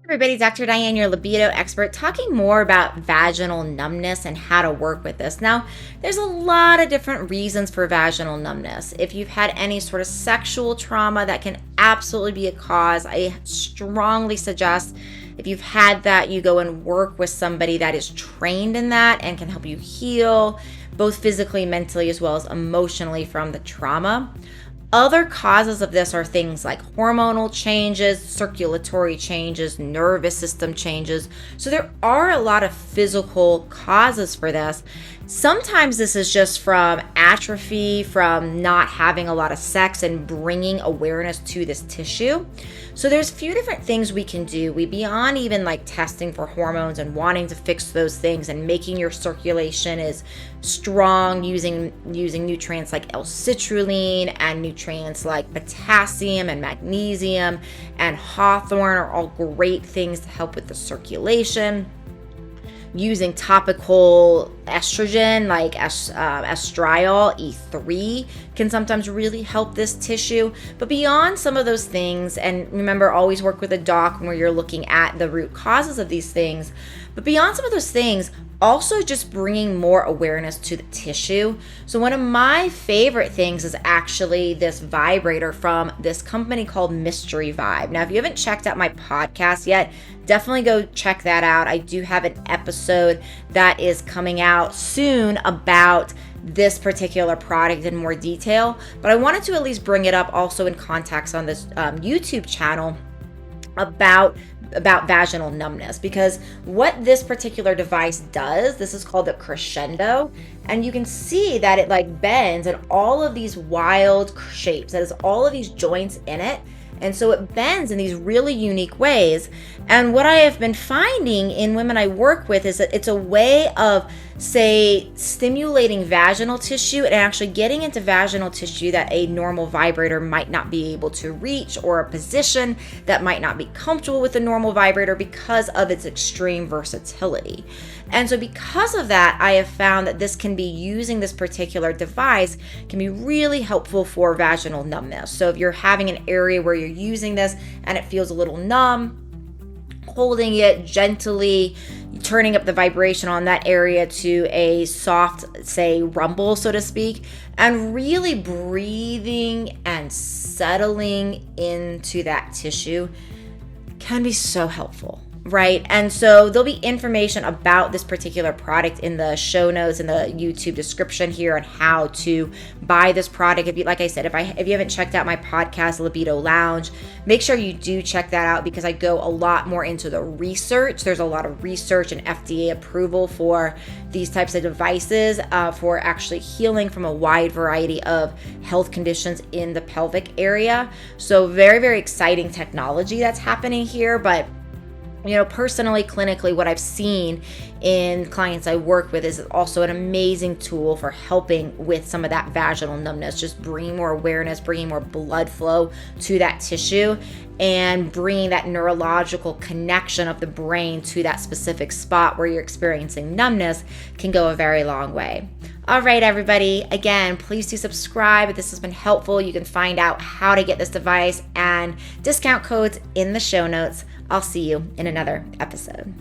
Everybody, Dr. Diane, your libido expert, talking more about vaginal numbness and how to work with this. Now, there's a lot of different reasons for vaginal numbness. If you've had any sort of sexual trauma, that can absolutely be a cause. I strongly suggest if you've had that, you go and work with somebody that is trained in that and can help you heal both physically, mentally, as well as emotionally from the trauma. Other causes of this are things like hormonal changes, circulatory changes, nervous system changes. So there are a lot of physical causes for this. Sometimes this is just from atrophy, from not having a lot of sex and bringing awareness to this tissue. So there's a few different things we can do. We beyond even like testing for hormones and wanting to fix those things and making your circulation is strong using nutrients like L-citrulline and nutrients like potassium and magnesium and hawthorn are all great things to help with the circulation. Using topical estrogen like estriol, E3, can sometimes really help this tissue. But beyond some of those things, and remember, always work with a doc when you're looking at the root causes of these things. But beyond some of those things, also just bringing more awareness to the tissue. So one of my favorite things is actually this vibrator from this company called Mystery Vibe. Now, if you haven't checked out my podcast yet, definitely go check that out. I do have an episode that is coming out soon about this particular product in more detail, but I wanted to at least bring it up also in context on this YouTube channel about vaginal numbness, because what this particular device does, this is called the crescendo, and you can see that it like bends in all of these wild shapes. It has all of these joints in it, and so it bends in these really unique ways. And what I have been finding in women I work with is that it's a way of, say, stimulating vaginal tissue and actually getting into vaginal tissue that a normal vibrator might not be able to reach, or a position that might not be comfortable with a normal vibrator because of its extreme versatility. And so because of that, I have found that using this particular device can be really helpful for vaginal numbness. So if you're having an area where you're using this and it feels a little numb, holding it gently, turning up the vibration on that area to a soft, say, rumble, so to speak, and really breathing and settling into that tissue can be so helpful, right? And so there'll be information about this particular product in the show notes in the YouTube description here on how to buy this product. If you, like I said, if you haven't checked out my podcast, Libido Lounge, make sure you do check that out, because I go a lot more into the research. There's a lot of research and FDA approval for these types of devices for actually healing from a wide variety of health conditions in the pelvic area. So very, very exciting technology that's happening here. But personally, clinically, what I've seen in clients I work with is also an amazing tool for helping with some of that vaginal numbness, just bringing more awareness, bringing more blood flow to that tissue, and bringing that neurological connection of the brain to that specific spot where you're experiencing numbness can go a very long way. All right, everybody. Again, please do subscribe. If this has been helpful, you can find out how to get this device and discount codes in the show notes. I'll see you in another episode.